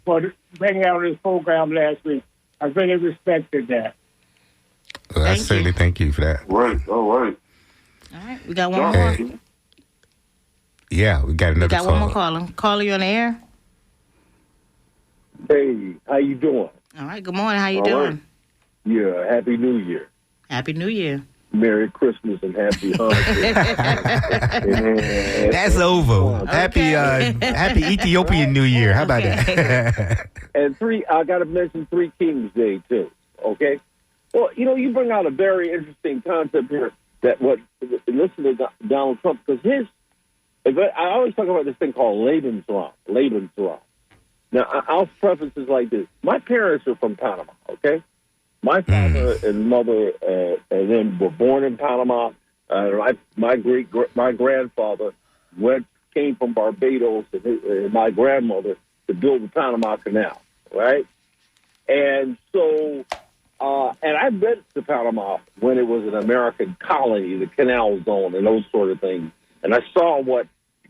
for bringing out this program last week. I really respected that. Well, I certainly thank you for that. Right. All right. All right. We got one more. Yeah, we got another one more caller. Caller, you on the air? Hey, how you doing? All right. Good morning. How you All doing? right. Yeah, Happy New Year. Happy New Year. Merry Christmas and Happy Hanukkah. That's over. Happy Ethiopian New Year. How about that? And I got to mention Three Kings Day, too. Okay? Well, you bring out a very interesting concept here that listen to Donald Trump, because I always talk about this thing called Lebensraum. Now, I'll preface this like this. My parents are from Panama, okay? My father and mother and then were born in Panama. My grandfather came from Barbados and my grandmother to build the Panama Canal, right? And so, and I've been to Panama when it was an American colony, the Canal Zone and those sort of things. And I saw what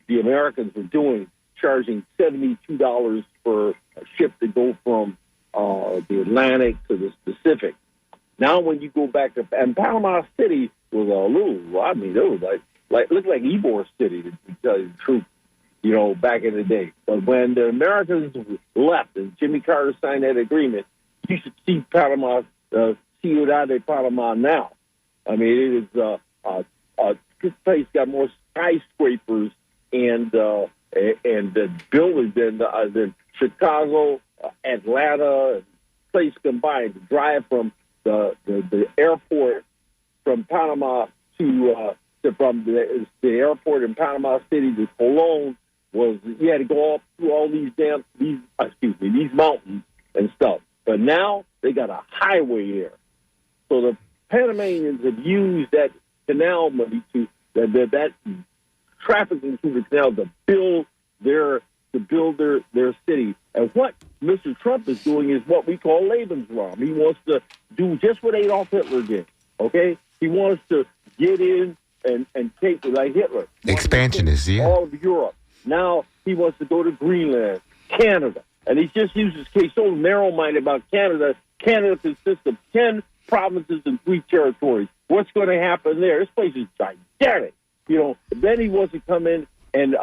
the Americans were doing, charging $72 for a ship to go from the Atlantic to the Pacific. Now, when you go back to Panama City was it was looked like Ybor City, to tell you the truth, back in the day. But when the Americans left and Jimmy Carter signed that agreement, you should see Panama, Ciudad de Panama now. I mean, it is this place got more skyscrapers and buildings than Chicago, Atlanta, place combined. To drive from the airport from Panama from the airport in Panama City to Colón you had to go up through all these mountains and stuff. But now they got a highway there. So the Panamanians have used that canal money that trafficking through the canal to build their city. And what Mr. Trump is doing is what we call Lebensraum. He wants to do just what Adolf Hitler did, okay? He wants to get in and take, like Hitler. Expansionist, yeah. All of Europe. Now he wants to go to Greenland, Canada. And he just uses case so narrow-minded about Canada. Canada consists of 10 provinces and 3 territories. What's going to happen there? This place is gigantic. Then he wants to come in and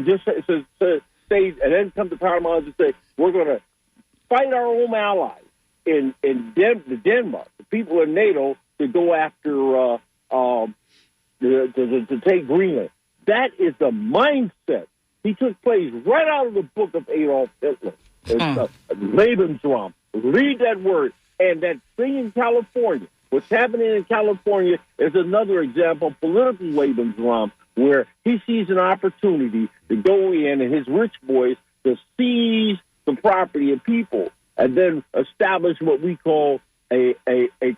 just say, and then come to Panama and say, we're going to fight our own allies in Denmark, the people in NATO, to go after to take Greenland. That is the mindset. He took place right out of the book of Adolf Hitler. Lebensraum. Read that word. And that thing in California, what's happening in California is another example of political Lebensraum, where he sees an opportunity to go in and his rich boys to seize the property of people and then establish what we call a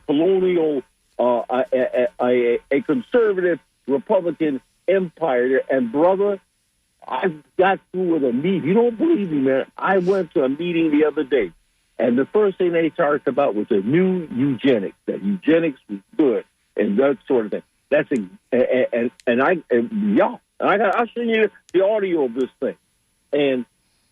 colonial, a conservative Republican empire. And brother, I got through with a meeting. You don't believe me, man. I went to a meeting the other day, and the first thing they talked about was a new eugenics, that eugenics was good and that sort of thing. That's I'll show you the audio of this thing. And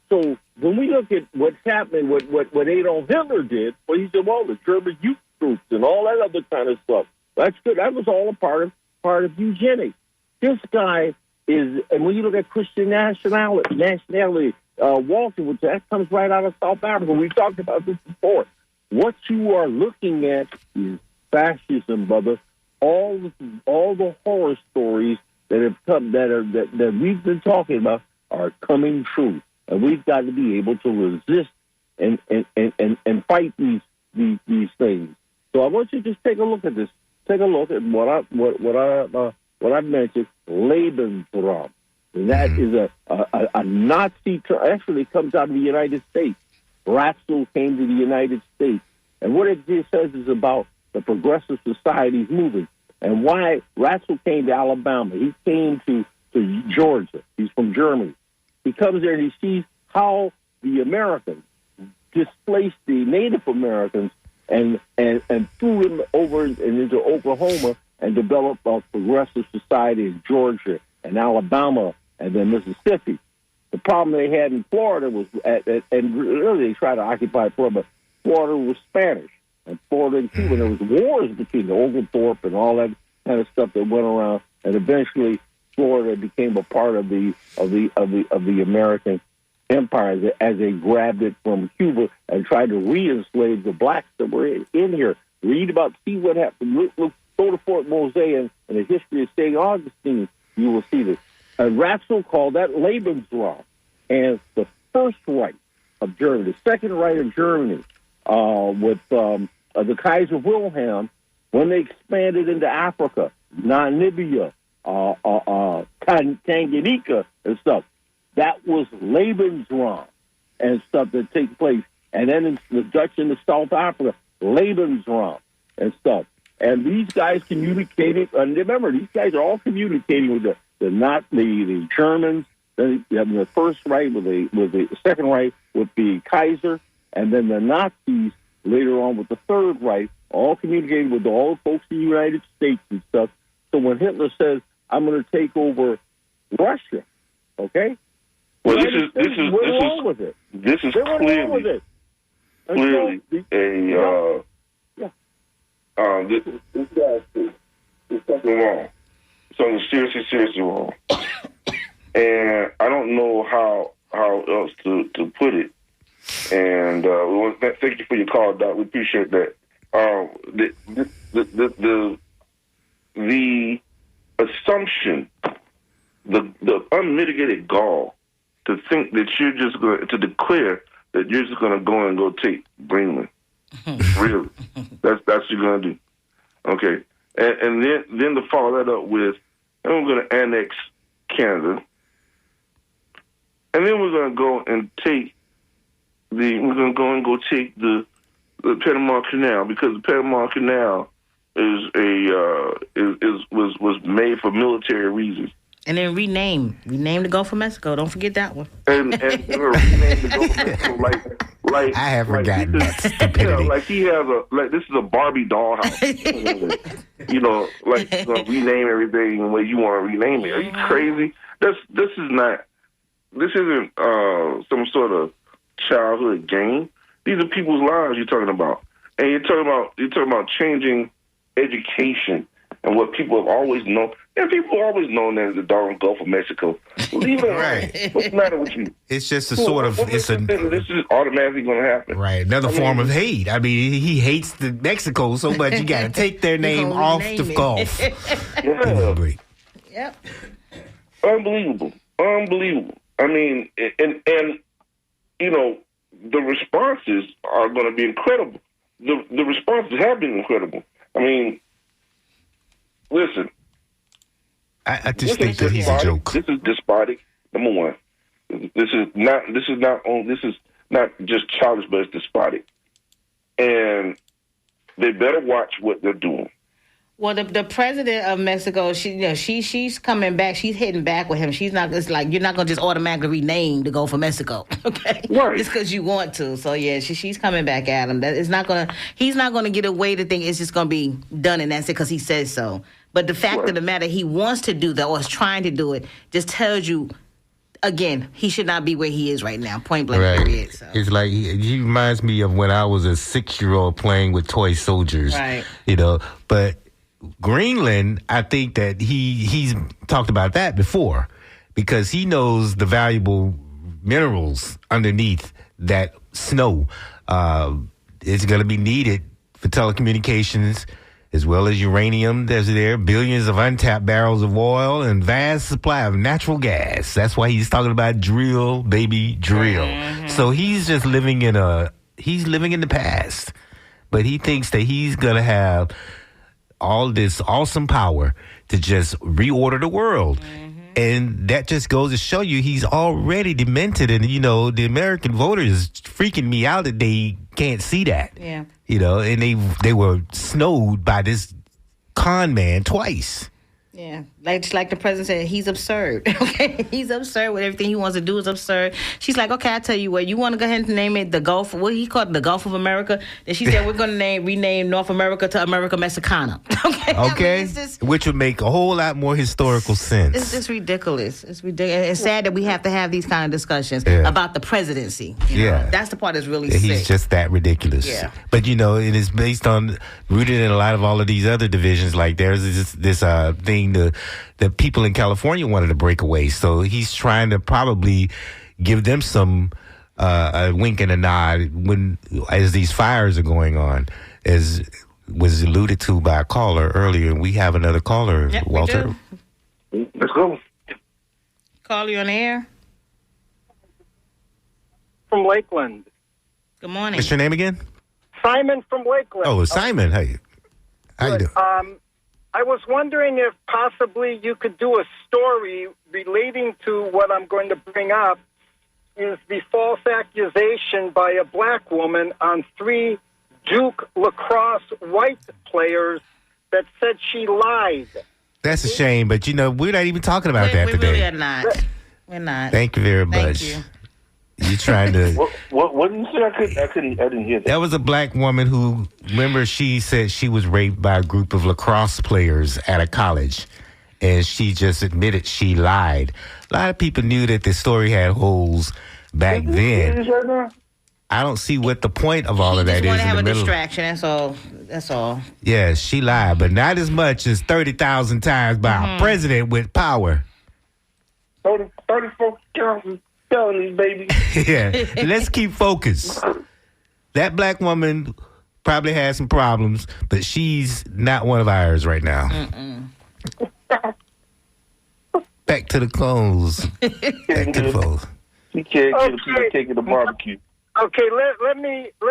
so when we look at what's happening, what Adolf Hitler did, well, he said, well, the German youth troops and all that other kind of stuff. That's good. That was all a part of eugenics. This guy is, and when you look at Christian nationality, Walter, which that comes right out of South Africa. We've talked about this before. What you are looking at is fascism, brother. All the horror stories that have come that we've been talking about are coming true, and we've got to be able to resist and fight these things. So I want you to just take a look at this. Take a look at what I mentioned, Lebensraum. And that is a Nazi term. Actually, it comes out of the United States. Ratzel came to the United States. And what it says is about the progressive societies moving and why Ratzel came to Alabama. He came to Georgia. He's from Germany. He comes there and he sees how the Americans displaced the Native Americans and threw them over and into Oklahoma and develop a progressive society in Georgia and Alabama and then Mississippi. The problem they had in Florida was, and really they tried to occupy Florida, but Florida was Spanish. And Florida and Cuba, there was wars between the Oglethorpe and all that kind of stuff that went around, and eventually Florida became a part of the American empire as they grabbed it from Cuba and tried to re-enslave the blacks that were in here. See what happened. Look, go to Fort Mose and the history of St. Augustine. You will see this. And Ratzel called that Lebensraum. And the First Reich of Germany, the Second Reich of Germany, with the Kaiser Wilhelm, when they expanded into Africa, Namibia, Tanganyika and stuff, that was Lebensraum and stuff that takes place. And then in the Dutch into South Africa, Lebensraum and stuff. And these guys communicated, and remember, these guys are all communicating with the Germans, the First Reich with the Second Reich with the Kaiser, and then the Nazis later on with the Third Reich, all communicating with all the folks in the United States and stuff. So when Hitler says, I'm going to take over Russia, okay? Well, this is this guy's something wrong. Something seriously wrong. And I don't know how else to put it. And thank you for your call, Doc. We appreciate that. The assumption, the unmitigated gall to think that you're just going to declare that you're just going to go take Greenland. Really, that's what you're going to do. Okay, and then to follow that up with, and we're going to annex Canada, and then we're going to go and take the Panama Canal, because the Panama Canal was made for military reasons. And then rename the Gulf of Mexico. Don't forget that one. And rename the Gulf of Mexico like I have forgotten that stupidity. This is a Barbie dollhouse. Rename everything the way you want to rename it. Are you crazy? This isn't some sort of childhood game. These are people's lives you're talking about, and you're talking about changing education and what people have always known. And people have always known that the darn Gulf of Mexico. Leave it right. What's the matter with you? It's just this is automatically going to happen. Right. Another form of hate. I mean, he hates Mexico so much you got to take their name off the Gulf. Yeah. Yep. Unbelievable. I mean, and the responses are going to be incredible. The responses have been incredible. I mean, listen. I just think that he's a joke. This is despotic. Number one, this is not just childish, but it's despotic, and they better watch what they're doing. Well, the president of Mexico, she's coming back. She's hitting back with him. She's not. It's like you're not gonna just automatically rename the Gulf of Mexico, okay? Right. Just because you want to. So yeah, she's coming back at him. He's not gonna get away to think it's just gonna be done and that's it because he says so. But the fact of the matter, he wants to do that or is trying to do it, just tells you, again, he should not be where he is right now, point blank period. So. It's like, he reminds me of when I was a 6-year-old playing with toy soldiers. Right. But Greenland, I think that he's talked about that before because he knows the valuable minerals underneath that snow. It's going to be needed for telecommunications, as well as uranium. There's billions of untapped barrels of oil and vast supply of natural gas. That's why he's talking about drill, baby, drill. Mm-hmm. So he's just living in the past. But he thinks that he's going to have all this awesome power to just reorder the world. Mm-hmm. And that just goes to show you he's already demented. And, the American voter is freaking me out that they can't see that. Yeah. And they were snowed by this con man twice. Yeah, like the president said, he's absurd. Okay, he's absurd with everything he wants to do is absurd. She's like, okay, I tell you what, you want to go ahead and name it the Gulf? What he called it, the Gulf of America? Then she said we're going to rename North America to America Mexicana. Okay, okay, which would make a whole lot more historical sense. It's just ridiculous. It's ridiculous. It's sad that we have to have these kind of discussions about the presidency. You know? That's the part that's really sick. He's just that ridiculous. Yeah, but it is based on rooted in a lot of all of these other divisions. Like there's this thing. The people in California wanted to break away, so he's trying to probably give them some a wink and a nod as these fires are going on, as was alluded to by a caller earlier. We have another caller, Walter. Let's go. Call you on the air. From Lakeland. Good morning. What's your name again? Simon from Lakeland. Oh, Simon. Hey, how you doing? I was wondering if possibly you could do a story relating to what I'm going to bring up, is the false accusation by a black woman on 3 Duke lacrosse white players that said she lied. That's a shame, but we're not even talking about that today. We really are not. We're not. Thank you very much. Thank you. You're trying to... What did you say? I didn't hear that. That was a black woman who, remember, she said she was raped by a group of lacrosse players at a college. And she just admitted she lied. A lot of people knew that the story had holes back then. I don't see what the point of all of that is in the middle. Just want to have a distraction, that's all. Yeah, she lied, but not as much as 30,000 times by a president with power. 34 counts. Felonies, baby. Yeah, let's keep focused. That black woman probably has some problems, but she's not one of ours right now. Back to the clothes. Back to the clothes. You can't get a piece of cake at the barbecue. Okay, let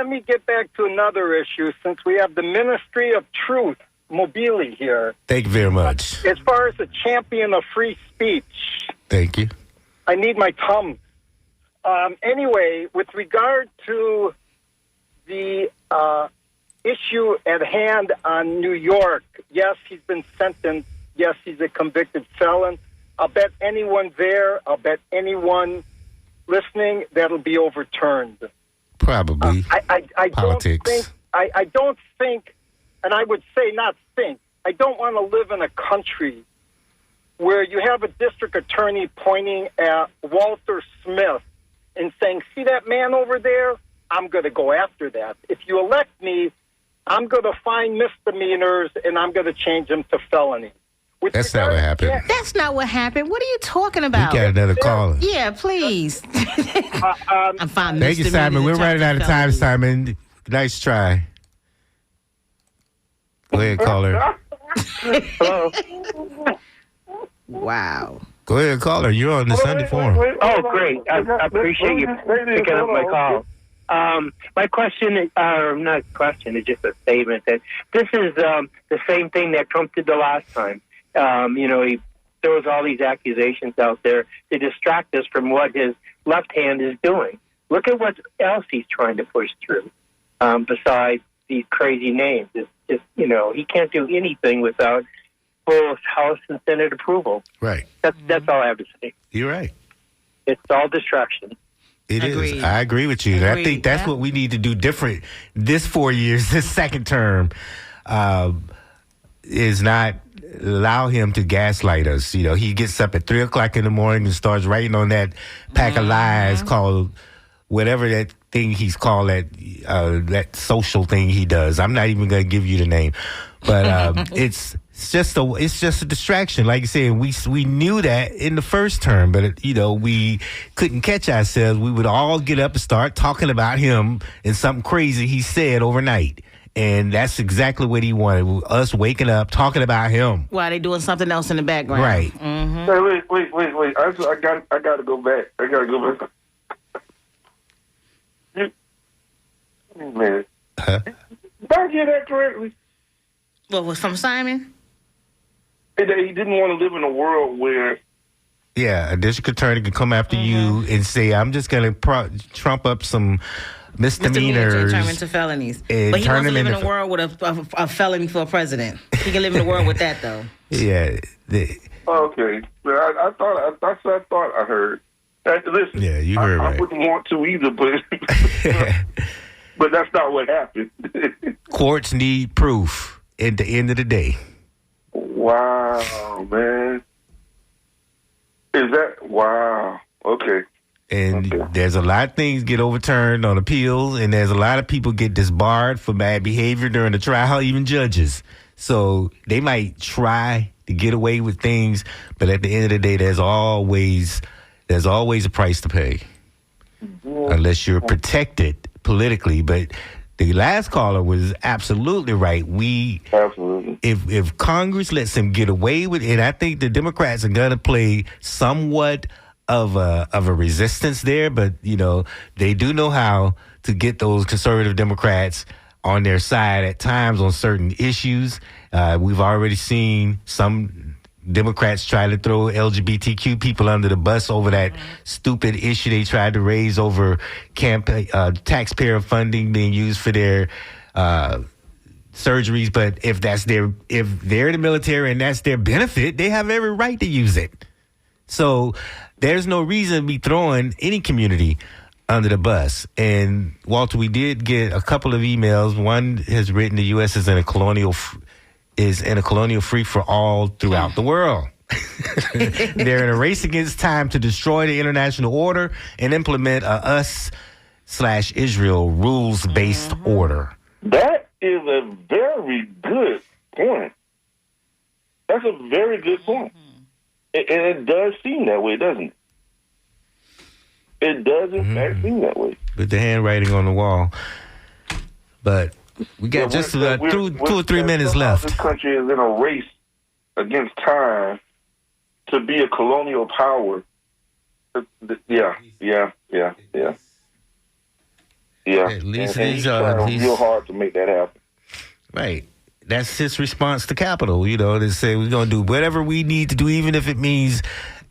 me get back to another issue, since we have the Ministry of Truth, Mobili, here. Thank you very much. As far as a champion of free speech. Thank you. I need my Tums. Anyway, with regard to the issue at hand on New York, yes, he's been sentenced. Yes, he's a convicted felon. I'll bet anyone there, I'll bet anyone listening, that'll be overturned. Probably. I Politics. I don't think, and I would say not think, I don't want to live in a country where you have a district attorney pointing at Walter Smith and saying, see that man over there? I'm going to go after that. If you elect me, I'm going to find misdemeanors and I'm going to change them to felony. That's not what happened. Yeah, that's not what happened. What are you talking about? We got another caller. Yeah, please. I'm fine. Thank you, Simon. We're running out of time, Simon. Nice try. Go ahead, caller. Hello. Wow. Go ahead, caller. You're on the Sunday Forum. Oh, great. I appreciate you picking up my call. My question, not question, it's just a statement that this is the same thing that Trump did the last time. He throws all these accusations out there to distract us from what his left hand is doing. Look at what else he's trying to push through besides these crazy names. It's just, he can't do anything without full House and Senate approval. Right. That's all I have to say. You're right. It's all distraction. It is. I agree with you. I think that's what we need to do different this 4 years, this second term, is not allow him to gaslight us. He gets up at 3 o'clock in the morning and starts writing on that pack of lies called whatever that thing he's called, that social thing he does. I'm not even going to give you the name, but it's just a distraction. Like you said, we knew that in the first term, but we couldn't catch ourselves. We would all get up and start talking about him and something crazy he said overnight. And that's exactly what he wanted, us waking up, talking about him. While they doing something else in the background. Right. Mm-hmm. Hey, wait. I got to go back. Man. Huh? Did I hear that correctly? What was from Simon? He didn't want to live in a world where... Yeah, a district attorney can come after you and say, I'm just going to trump up some misdemeanors. Turn into felonies. And But he turn wants to them live in into a world with a felony for a president. He can live in a world with that, though. Yeah. Okay. I thought I heard. Listen. Yeah, you heard right. I wouldn't want to either, but but that's not what happened. Courts need proof at the end of the day. Wow, man. Is that wow? Okay. And there's a lot of things get overturned on appeals, and there's a lot of people get disbarred for bad behavior during the trial, even judges. So they might try to get away with things, but at the end of the day, there's always a price to pay, unless you're protected politically. But the last caller was absolutely right. If Congress lets him get away with it, and I think the Democrats are going to play somewhat of a resistance there, but they do know how to get those conservative Democrats on their side at times on certain issues. We've already seen some Democrats try to throw LGBTQ people under the bus over that stupid issue they tried to raise over taxpayer funding being used for their surgeries. But if they're in the military and that's their benefit, they have every right to use it. So there's no reason to be throwing any community under the bus. And Walter, we did get a couple of emails. One has written the U.S. is in a colonial free for all throughout the world. They're in a race against time to destroy the international order and implement a us/Israel rules-based order. That is a very good point. That's a very good point. And it does seem that way, doesn't it? It does, in fact, seem that way. With the handwriting on the wall. But we got just 2 or 3 minutes left. This country is in a race against time to be a colonial power. Yeah. At least he's trying real hard to make that happen. Right. That's his response to capital, to say we're going to do whatever we need to do, even if it means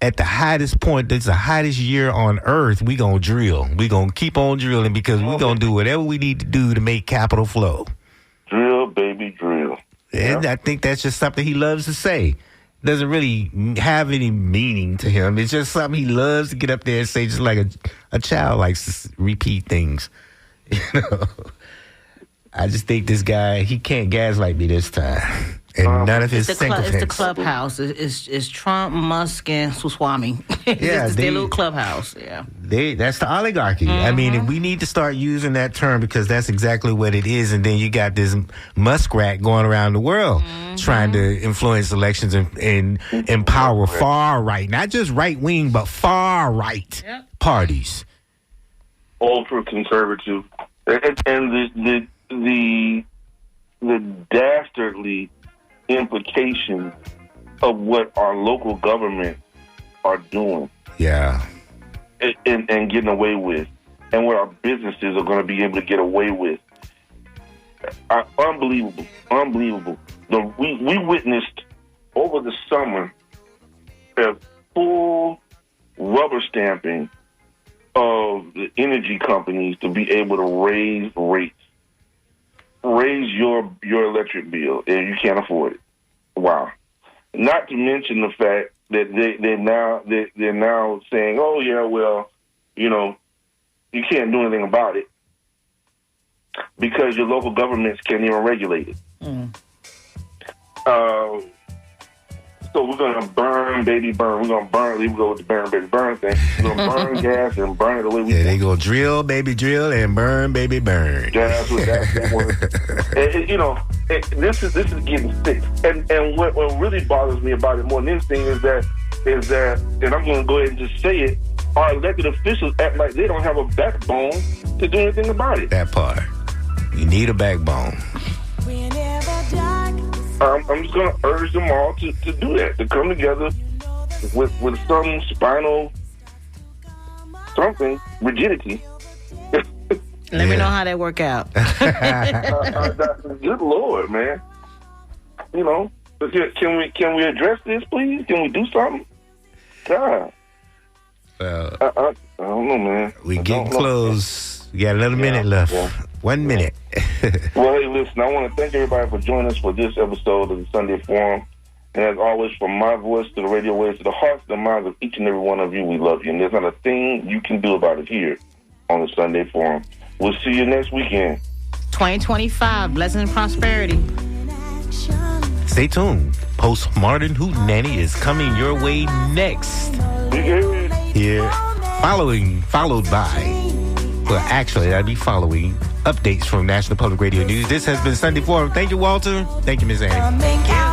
at the hottest point, it's the hottest year on earth, we're going to drill. We're going to keep on drilling because we're going to do whatever we need to do to make capital flow. Drill, baby, drill. And I think that's just something he loves to say. Doesn't really have any meaning to him. It's just something he loves to get up there and say, just like a child likes to repeat things. I just think this guy, he can't gaslight me this time. And none of his sycophants. It's the clubhouse. It's Trump, Musk, and Swami. Yeah, it's their little clubhouse. Yeah, that's the oligarchy. Mm-hmm. I mean, we need to start using that term because that's exactly what it is. And then you got this muskrat going around the world trying to influence elections and empower far right, not just right wing, but far right parties. Ultra conservative, and the dastardly implications of what our local governments are doing. Yeah. And getting away with. And what our businesses are going to be able to get away with. Unbelievable. We witnessed over the summer a full rubber stamping of the energy companies to be able to raise rates. Raise your electric bill and you can't afford it. Wow. Not to mention the fact that they're now saying, oh yeah, well, you can't do anything about it because your local governments can't even regulate it. So we're going to burn, baby, burn. We're going to burn. We go with the burn, baby, burn thing. We're going to burn gas and burn it the way we want. They go drill, baby, drill, and burn, baby, burn. That's what that word. This is getting sick. And what really bothers me about it more than anything is that, and I'm going to go ahead and just say it, our elected officials act like they don't have a backbone to do anything about it. That part. You need a backbone. I'm just going to urge them all to do that, to come together with some spinal rigidity. Let me know how that work out. Good Lord, man. Can we address this, please? Can we do something? God. Well, I don't know, man. We getting close. We got another minute left. Yeah. 1 minute. Well, hey, listen, I want to thank everybody for joining us for this episode of the Sunday Forum. And as always, from my voice to the radio waves to the hearts and the minds of each and every one of you, we love you. And there's not a thing you can do about it here on the Sunday Forum. We'll see you next weekend. 2025, blessing and prosperity. Stay tuned. Postmodern Hootenanny is coming your way next. Here, followed by, well, actually, I'll be following updates from National Public Radio News. This has been Sunday Forum. Thank you, Walter. Thank you, Miss Annie.